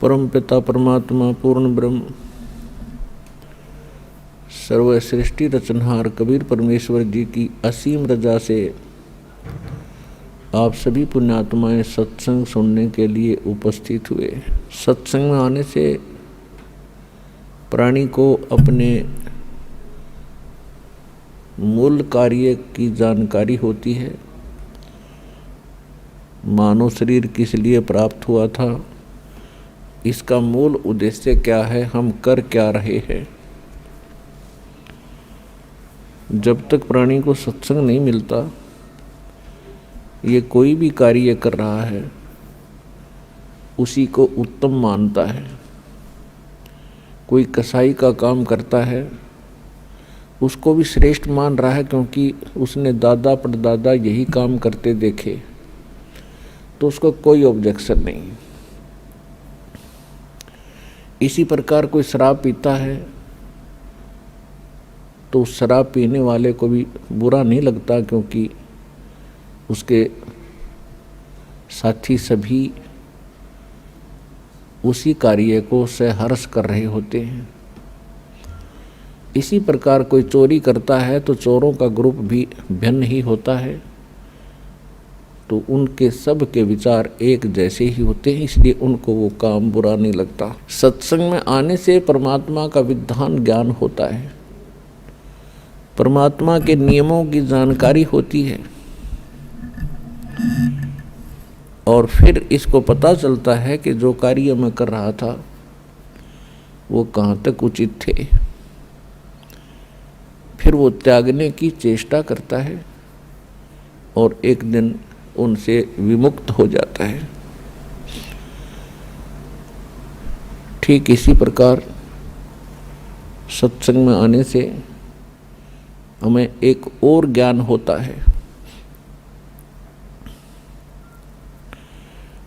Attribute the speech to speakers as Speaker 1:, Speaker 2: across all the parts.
Speaker 1: परम पिता परमात्मा पूर्ण ब्रह्म सर्व सृष्टि रचनहार कबीर परमेश्वर जी की असीम रजा से आप सभी पुण्यात्माएं सत्संग सुनने के लिए उपस्थित हुए। सत्संग में आने से प्राणी को अपने मूल कार्य की जानकारी होती है। मानव शरीर किस लिए प्राप्त हुआ था, इसका मूल उद्देश्य क्या है, हम कर क्या रहे हैं। जब तक प्राणी को सत्संग नहीं मिलता, ये कोई भी कार्य कर रहा है उसी को उत्तम मानता है। कोई कसाई का काम करता है उसको भी श्रेष्ठ मान रहा है, क्योंकि उसने दादा परदादा यही काम करते देखे, तो उसको कोई ऑब्जेक्शन नहीं। इसी प्रकार कोई शराब पीता है तो उस शराब पीने वाले को भी बुरा नहीं लगता, क्योंकि उसके साथी सभी उसी कार्य को सहर्ष कर रहे होते हैं। इसी प्रकार कोई चोरी करता है तो चोरों का ग्रुप भी भिन्न ही होता है, तो उनके सब के विचार एक जैसे ही होते हैं, इसलिए उनको वो काम बुरा नहीं लगता। सत्संग में आने से परमात्मा का विधान ज्ञान होता है, परमात्मा के नियमों की जानकारी होती है, और फिर इसको पता चलता है कि जो कार्य मैं कर रहा था वो कहाँ तक उचित थे। फिर वो त्यागने की चेष्टा करता है और एक दिन उनसे विमुक्त हो जाता है। ठीक इसी प्रकार सत्संग में आने से हमें एक और ज्ञान होता है।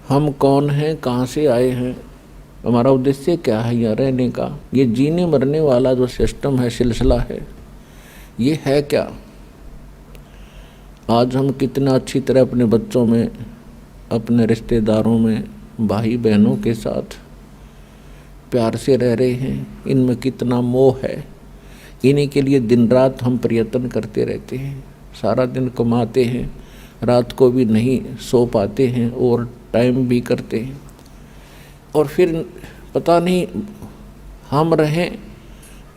Speaker 1: हम कौन हैं, कहाँ से आए हैं, हमारा उद्देश्य क्या है यहाँ रहने का। ये जीने मरने वाला जो सिस्टम है, सिलसिला है, ये है क्या। आज हम कितना अच्छी तरह अपने बच्चों में, अपने रिश्तेदारों में, भाई बहनों के साथ प्यार से रह रहे हैं। इनमें कितना मोह है, इन्हीं के लिए दिन रात हम प्रयत्न करते रहते हैं। सारा दिन कमाते हैं, रात को भी नहीं सो पाते हैं और टाइम भी करते हैं, और फिर पता नहीं हम रहें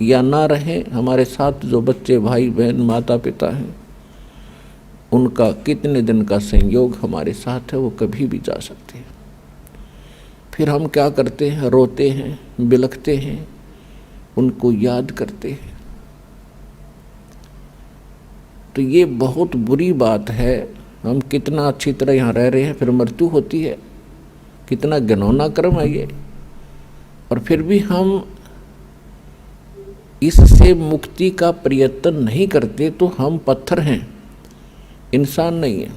Speaker 1: या ना रहें, हमारे साथ जो बच्चे भाई बहन माता पिता हैं उनका कितने दिन का संयोग हमारे साथ है, वो कभी भी जा सकते हैं। फिर हम क्या करते हैं, रोते हैं, बिलखते हैं, उनको याद करते हैं। तो ये बहुत बुरी बात है। हम कितना अच्छी तरह यहाँ रह रहे हैं, फिर मृत्यु होती है, कितना घिनौना कर्म है ये। और फिर भी हम इससे मुक्ति का प्रयत्न नहीं करते, तो हम पत्थर हैं, इंसान नहीं है।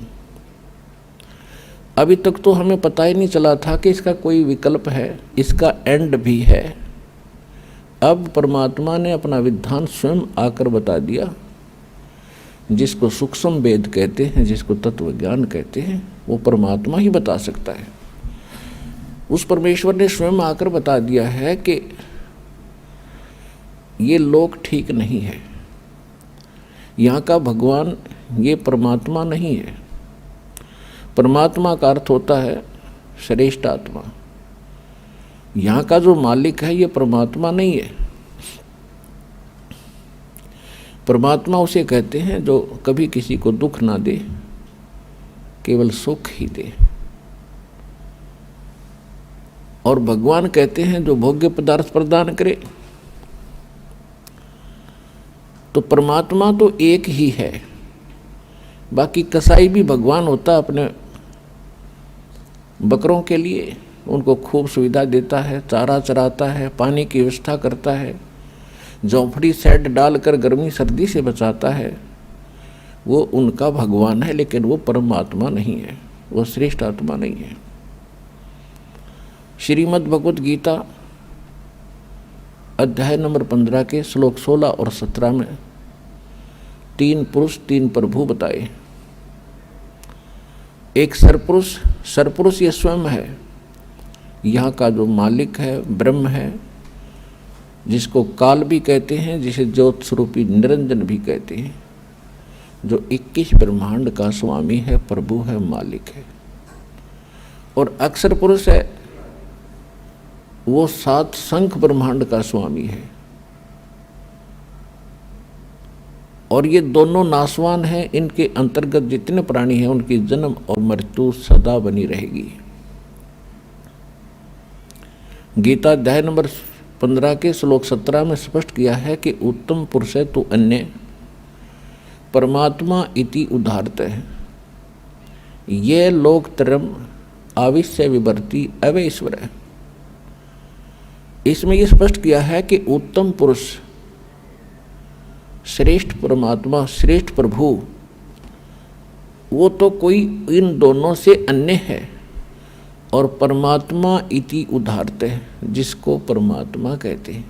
Speaker 1: अभी तक तो हमें पता ही नहीं चला था कि इसका कोई विकल्प है, इसका एंड भी है। अब परमात्मा ने अपना विधान स्वयं आकर बता दिया। जिसको सूक्ष्म वेद कहते हैं, जिसको तत्व ज्ञान कहते हैं, वो परमात्मा ही बता सकता है। उस परमेश्वर ने स्वयं आकर बता दिया है कि ये लोक ठीक नहीं है, यहाँ का भगवान ये परमात्मा नहीं है। परमात्मा का अर्थ होता है श्रेष्ठ आत्मा। यहाँ का जो मालिक है ये परमात्मा नहीं है। परमात्मा उसे कहते हैं जो कभी किसी को दुख ना दे, केवल सुख ही दे। और भगवान कहते हैं जो भोग्य पदार्थ प्रदान करे। तो परमात्मा तो एक ही है। बाकी कसाई भी भगवान होता, अपने बकरों के लिए उनको खूब सुविधा देता है, चारा चराता है, पानी की व्यवस्था करता है, झोंपड़ी सेट डालकर गर्मी सर्दी से बचाता है। वो उनका भगवान है, लेकिन वो परमात्मा नहीं है, वो श्रेष्ठ आत्मा नहीं है। श्रीमद् भगवत गीता अध्याय नंबर 15 के श्लोक 16 और 17 में 3 पुरुष 3 प्रभु बताए। एक सरपुरुष, सरपुरुष ये स्वयं है, यहाँ का जो मालिक है ब्रह्म है, जिसको काल भी कहते हैं, जिसे ज्योत स्वरूपी निरंजन भी कहते हैं, जो 21 ब्रह्मांड का स्वामी है, प्रभु है, मालिक है। और अक्षर पुरुष है, वो 7 शंख ब्रह्मांड का स्वामी है। और ये दोनों नासवान हैं, इनके अंतर्गत जितने प्राणी हैं उनकी जन्म और मृत्यु सदा बनी रहेगी। गीता अध्याय नंबर 15 के श्लोक 17 में स्पष्ट किया है कि उत्तम पुरुष है तो अन्य परमात्मा इति उदाहरत है, ये लोकत्रयम् आविश्य विवर्ती अवैश्वर है। इसमें यह स्पष्ट किया है कि उत्तम पुरुष, श्रेष्ठ परमात्मा, श्रेष्ठ प्रभु, वो तो कोई इन दोनों से अन्य है। और परमात्मा इति उदाहरत है, जिसको परमात्मा कहते हैं,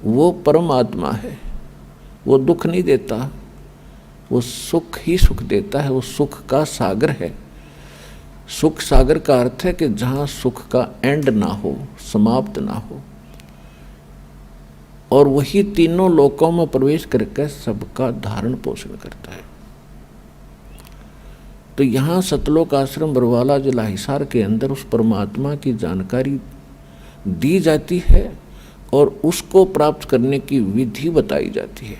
Speaker 1: वो परमात्मा है। वो दुख नहीं देता, वो सुख ही सुख देता है। वो सुख का सागर है। सुख सागर का अर्थ है कि जहाँ सुख का एंड ना हो, समाप्त ना हो। और वही तीनों लोकों में प्रवेश करके सबका धारण पोषण करता है। तो यहाँ सतलोक आश्रम बरवाला जिला हिसार के अंदर उस परमात्मा की जानकारी दी जाती है और उसको प्राप्त करने की विधि बताई जाती है।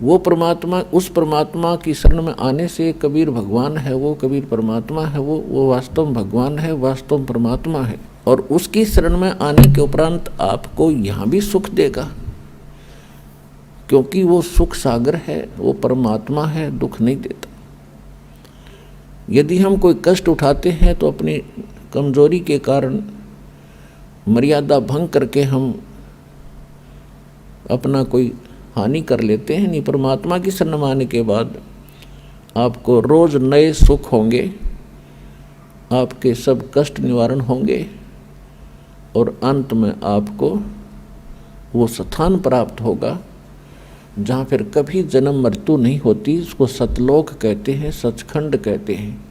Speaker 1: वो परमात्मा, उस परमात्मा की शरण में आने से कबीर भगवान है, वो कबीर परमात्मा है, वो वास्तव में भगवान है, वास्तव में परमात्मा है। और उसकी शरण में आने के उपरांत आपको यहाँ भी सुख देगा, क्योंकि वो सुख सागर है, वो परमात्मा है, दुख नहीं देता। यदि हम कोई कष्ट उठाते हैं तो अपनी कमजोरी के कारण मर्यादा भंग करके हम अपना कोई हानि कर लेते हैं। नहीं, परमात्मा की शरण में आने के बाद आपको रोज नए सुख होंगे, आपके सब कष्ट निवारण होंगे और अंत में आपको वो स्थान प्राप्त होगा जहाँ फिर कभी जन्म मृत्यु नहीं होती। उसको सतलोक कहते हैं, सचखंड कहते हैं।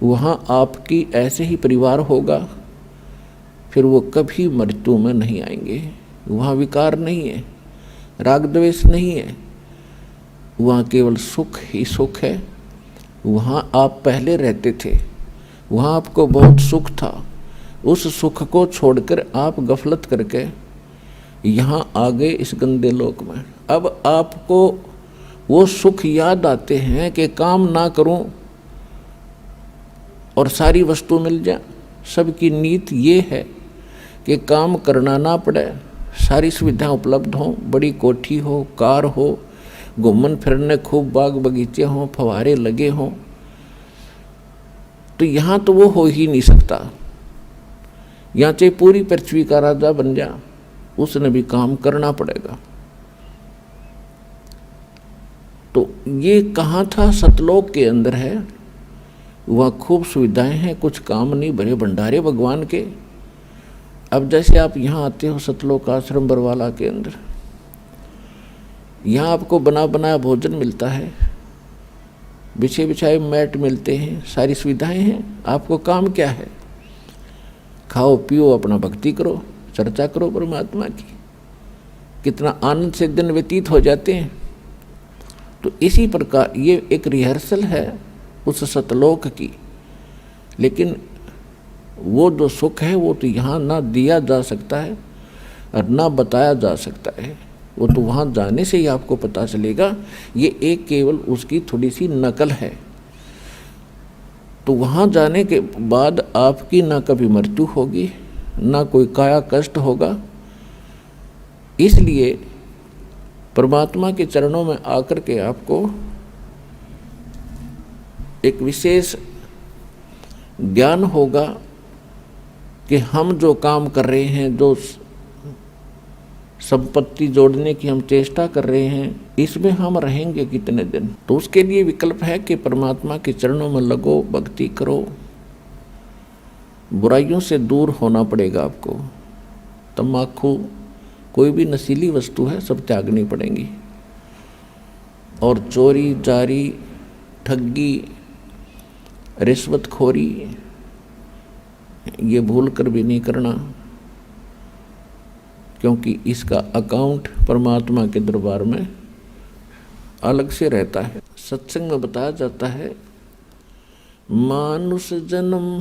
Speaker 1: वहाँ आपकी ऐसे ही परिवार होगा, फिर वो कभी मृत्यु में नहीं आएंगे। वहाँ विकार नहीं है, राग द्वेष नहीं है, वहाँ केवल सुख ही सुख है। वहाँ आप पहले रहते थे, वहाँ आपको बहुत सुख था। उस सुख को छोड़कर आप गफलत करके यहाँ आ गए इस गंदे लोक में। अब आपको वो सुख याद आते हैं कि काम ना करूं और सारी वस्तु मिल जाए। सबकी नीत ये है कि काम करना ना पड़े, सारी सुविधाएं उपलब्ध हों, बड़ी कोठी हो, कार हो, घूमन फिरने खूब बाग बगीचे हों, फव्वारे लगे हों। तो यहाँ तो वो हो ही नहीं सकता। यहाँ चाहे पूरी पृथ्वी का राजा बन जा, उसने भी काम करना पड़ेगा। तो ये कहाँ था? सतलोक के अंदर है। वहाँ खूब सुविधाएं हैं, कुछ काम नहीं, भरे भंडारे भगवान के। अब जैसे आप यहाँ आते हो सतलोक आश्रम बरवाला के अंदर, यहाँ आपको बना बनाया भोजन मिलता है, बिछे बिछाए मैट मिलते हैं, सारी सुविधाएं हैं। आपको काम क्या है? खाओ पियो, अपना भक्ति करो, चर्चा करो परमात्मा की। कितना आनंद से दिन व्यतीत हो जाते हैं। तो इसी प्रकार ये एक रिहर्सल है उस सतलोक की। लेकिन वो जो सुख है वो तो यहाँ ना दिया जा सकता है और ना बताया जा सकता है। वो तो वहाँ जाने से ही आपको पता चलेगा। ये एक केवल उसकी थोड़ी सी नकल है। तो वहाँ जाने के बाद आपकी ना कभी मृत्यु होगी, ना कोई काया कष्ट होगा। इसलिए परमात्मा के चरणों में आकर के आपको एक विशेष ज्ञान होगा कि हम जो काम कर रहे हैं, जो संपत्ति जोड़ने की हम चेष्टा कर रहे हैं, इसमें हम रहेंगे कितने दिन। तो उसके लिए विकल्प है कि परमात्मा के चरणों में लगो, भक्ति करो। बुराइयों से दूर होना पड़ेगा आपको। तम्बाकू, कोई भी नशीली वस्तु है, सब त्यागनी पड़ेंगी। और चोरी, जारी, ठगी, रिश्वतखोरी, ये भूल कर भी नहीं करना, क्योंकि इसका अकाउंट परमात्मा के दरबार में अलग से रहता है। सत्संग में बताया जाता है, मानुष जन्म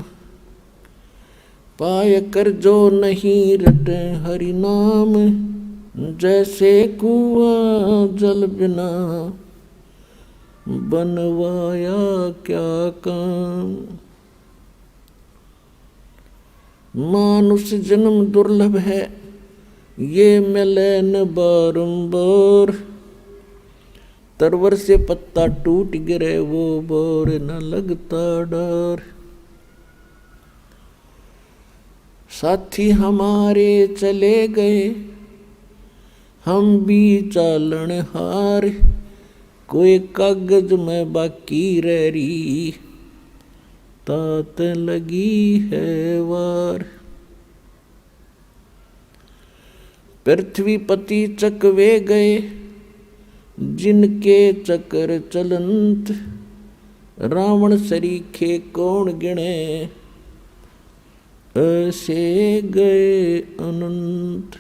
Speaker 1: पाय कर जो नहीं रटे हरि नाम, जैसे कुआं जल बिना बनवाया क्या काम। मानुष जन्म दुर्लभ है, ये मिले न बारंबार, तरवर से पत्ता टूट गिरे वो बोर न लगता डर। साथी हमारे चले गए, हम भी चालन हार, कोई कागज में बाकी रह रही, तात लगी है वार। पृथ्वी पति चकवे गए, जिनके चक्र चलंत, रावण सरीखे कौन गिने, ऐसे गए अनंत।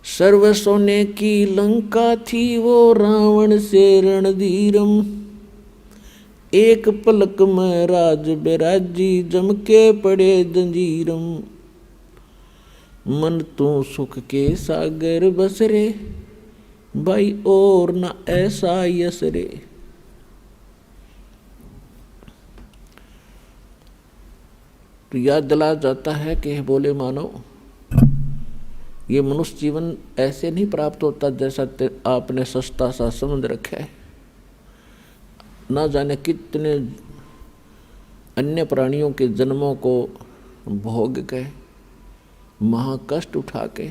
Speaker 1: सर्व सोने की लंका थी वो रावण से रणधीरम, एक पलक में राज बिराजी जम के पड़े जंजीरम। मन तू सुख के सागर बसरे, भाई और न ऐसा यसरे। तो याद दिला जाता है कि बोले मानो, ये मनुष्य जीवन ऐसे नहीं प्राप्त होता जैसा आपने सस्ता सा समझ रखा है। ना जाने कितने अन्य प्राणियों के जन्मों को भोग के महाकष्ट उठा के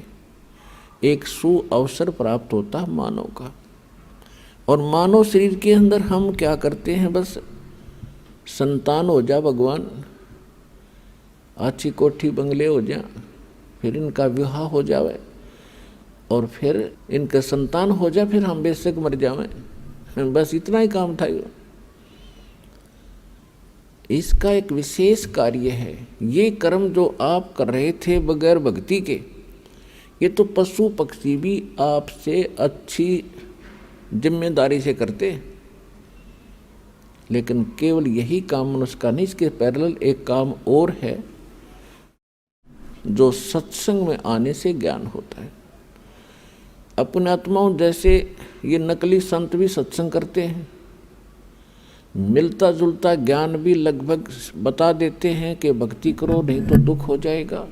Speaker 1: एक सु अवसर प्राप्त होता मानव का। और मानव शरीर के अंदर हम क्या करते हैं, बस संतान हो जा भगवान, अच्छी कोठी बंगले हो जा, फिर इनका विवाह हो जावे और फिर इनका संतान हो जाए, फिर हम बेशक मर जावें, बस इतना ही काम था। इसका एक विशेष कार्य है। ये कर्म जो आप कर रहे थे बगैर भक्ति के, ये तो पशु पक्षी भी आपसे अच्छी जिम्मेदारी से करते, लेकिन केवल यही काम मनुष्य का नहीं, इसके पैरेलल एक काम और है जो सत्संग में आने से ज्ञान होता है। अपने आत्माओं जैसे ये नकली संत भी सत्संग करते हैं, मिलता जुलता ज्ञान भी लगभग बता देते हैं कि भक्ति करो नहीं तो दुख हो जाएगा,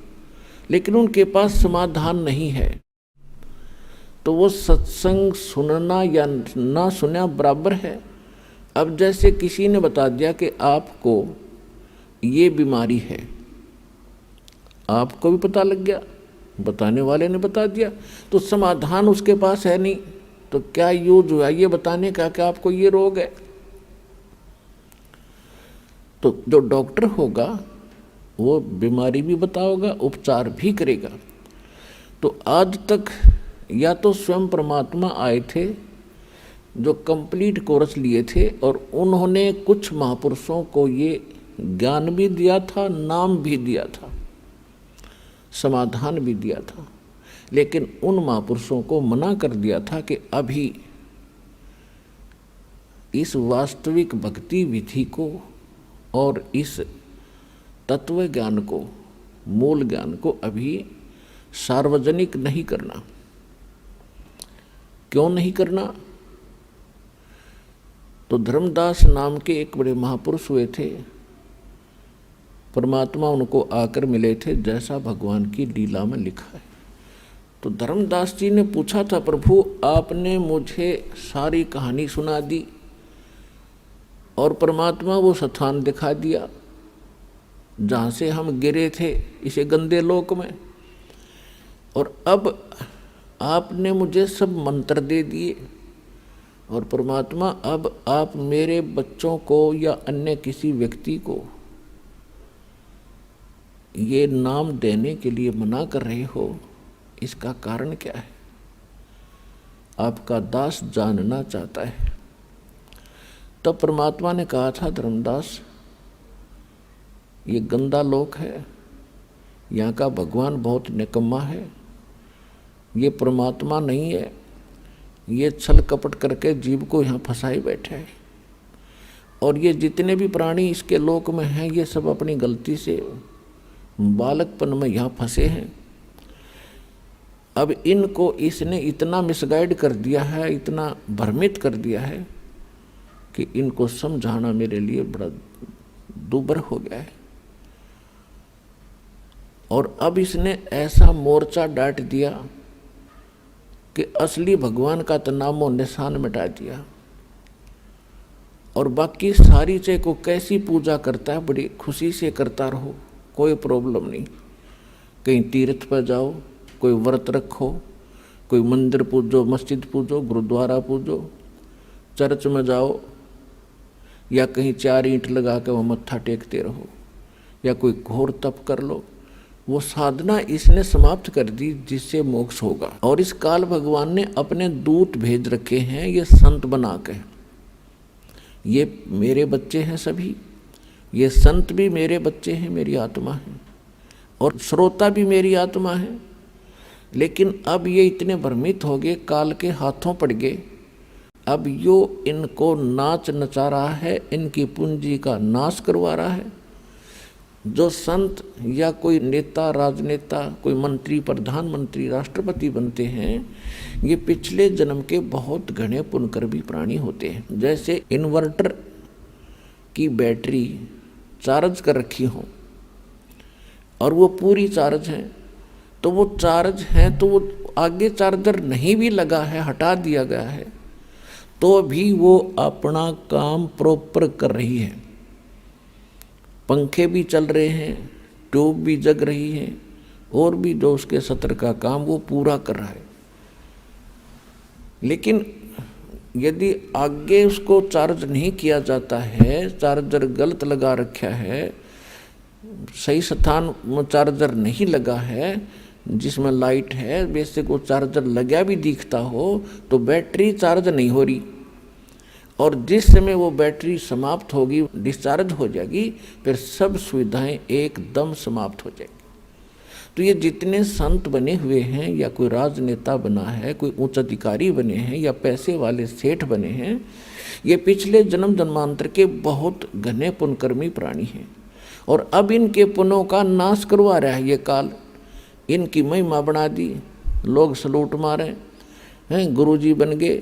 Speaker 1: लेकिन उनके पास समाधान नहीं है। तो वो सत्संग सुनना या ना सुनना बराबर है। अब जैसे किसी ने बता दिया कि आपको ये बीमारी है, आपको भी पता लग गया, बताने वाले ने बता दिया, तो समाधान उसके पास है नहीं, तो क्या यूज हुआ ये बताने का कि आपको ये रोग है। तो जो डॉक्टर होगा वो बीमारी भी बताओगा, उपचार भी करेगा। तो आज तक या तो स्वयं परमात्मा आए थे जो कंप्लीट कोर्स लिए थे, और उन्होंने कुछ महापुरुषों को ये ज्ञान भी दिया था, नाम भी दिया था, समाधान भी दिया था, लेकिन उन महापुरुषों को मना कर दिया था कि अभी इस वास्तविक भक्ति विधि को और इस तत्व ज्ञान को, मूल ज्ञान को अभी सार्वजनिक नहीं करना। क्यों नहीं करना? तो धर्मदास नाम के एक बड़े महापुरुष हुए थे, परमात्मा उनको आकर मिले थे, जैसा भगवान की लीला में लिखा है। तो धर्मदास जी ने पूछा था, प्रभु आपने मुझे सारी कहानी सुना दी और परमात्मा वो स्थान दिखा दिया जहाँ से हम गिरे थे इसे गंदे लोक में, और अब आपने मुझे सब मंत्र दे दिए, और परमात्मा अब आप मेरे बच्चों को या अन्य किसी व्यक्ति को ये नाम देने के लिए मना कर रहे हो, इसका कारण क्या है? आपका दास जानना चाहता है। तब परमात्मा ने कहा था, धर्मदास ये गंदा लोक है, यहाँ का भगवान बहुत निकम्मा है, ये परमात्मा नहीं है, ये छल कपट करके जीव को यहाँ फंसाए बैठे है। और ये जितने भी प्राणी इसके लोक में हैं, ये सब अपनी गलती से बालकपन में यहाँ फंसे हैं। अब इनको इसने इतना मिसगाइड कर दिया है, इतना भ्रमित कर दिया है कि इनको समझाना मेरे लिए बड़ा दूभर हो गया है। और अब इसने ऐसा मोर्चा डांट दिया कि असली भगवान का तो नामो निशान मिटा दिया। और बाकी सारी चीज़ को कैसी पूजा करता है, बड़ी खुशी से करता रहो, कोई प्रॉब्लम नहीं। कहीं तीर्थ पर जाओ, कोई व्रत रखो, कोई मंदिर पूजो, मस्जिद पूजो, गुरुद्वारा पूजो, चर्च में जाओ, या कहीं 4 ईंट लगा के वहाँ मत्था टेकते रहो, या कोई घोर तप कर लो। वो साधना इसने समाप्त कर दी जिससे मोक्ष होगा। और इस काल भगवान ने अपने दूत भेज रखे हैं, ये संत बना के। ये मेरे बच्चे हैं सभी, ये संत भी मेरे बच्चे हैं, मेरी आत्मा है, और श्रोता भी मेरी आत्मा है। लेकिन अब ये इतने भ्रमित हो गए, काल के हाथों पड़ गए। अब यो इनको नाच नचा रहा है, इनकी पूंजी का नाश करवा रहा है। जो संत या कोई नेता, राजनेता, कोई मंत्री, प्रधानमंत्री, राष्ट्रपति बनते हैं, ये पिछले जन्म के बहुत घने पुण्यकर्मी प्राणी होते हैं। जैसे इन्वर्टर की बैटरी चार्ज कर रखी हो और वो पूरी चार्ज है, तो वो चार्ज है, तो वो आगे चार्जर नहीं भी लगा है, हटा दिया गया है, तो भी वो अपना काम प्रॉपर कर रही है। पंखे भी चल रहे हैं, ट्यूब भी जग रही है, और भी जो उसके सत्र का काम वो पूरा कर रहा है। लेकिन यदि आगे उसको चार्ज नहीं किया जाता है, चार्जर गलत लगा रखा है, सही स्थान में चार्जर नहीं लगा है, जिसमें लाइट है, वैसे को चार्जर लगा भी दिखता हो, तो बैटरी चार्ज नहीं हो रही। और जिस समय वो बैटरी समाप्त होगी, डिस्चार्ज हो जाएगी, फिर सब सुविधाएं एकदम समाप्त हो जाएगी। तो ये जितने संत बने हुए हैं, या कोई राजनेता बना है, कोई उच्च अधिकारी बने हैं, या पैसे वाले सेठ बने हैं, ये पिछले जन्म जन्मांतर के बहुत घने पुण्यकर्मी प्राणी हैं। और अब इनके पुण्यों का नाश करवा रहा है ये काल। इनकी महिमा बना दी, लोग सलूट मारे हैं, गुरुजी बन गए,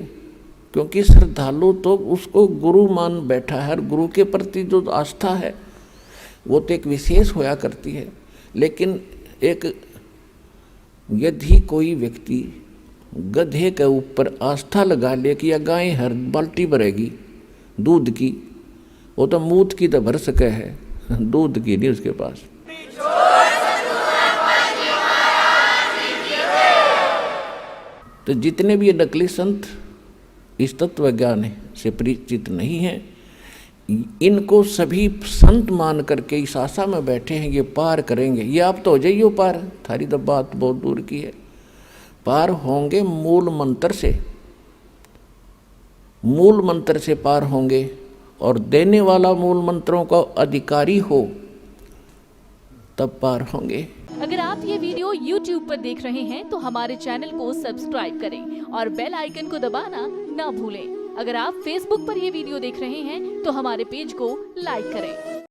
Speaker 1: क्योंकि श्रद्धालु तो उसको गुरु मान बैठा है। और गुरु के प्रति जो आस्था है वो तो एक विशेष होया करती है। लेकिन एक यदि कोई व्यक्ति गधे के ऊपर आस्था लगा ले कि या गाय हर बाल्टी भरेगी दूध की, वो तो मूत की तो भर सके है, दूध की नहीं उसके पास। तो जितने भी ये नकली संत इस तत्व ज्ञान से परिचित नहीं हैं, इनको सभी संत मान करके इस आशा में बैठे हैं ये पार करेंगे। ये आप तो हो जाइए पार, थारी तो बात बहुत दूर की है। पार होंगे मूल मंत्र से, मूल मंत्र से पार होंगे। और देने वाला मूल मंत्रों का अधिकारी हो तब पार होंगे।
Speaker 2: अगर आप ये वीडियो YouTube पर देख रहे हैं तो हमारे चैनल को सब्सक्राइब करें और बेल आइकन को दबाना ना भूलें। अगर आप Facebook पर ये वीडियो देख रहे हैं तो हमारे पेज को लाइक करें।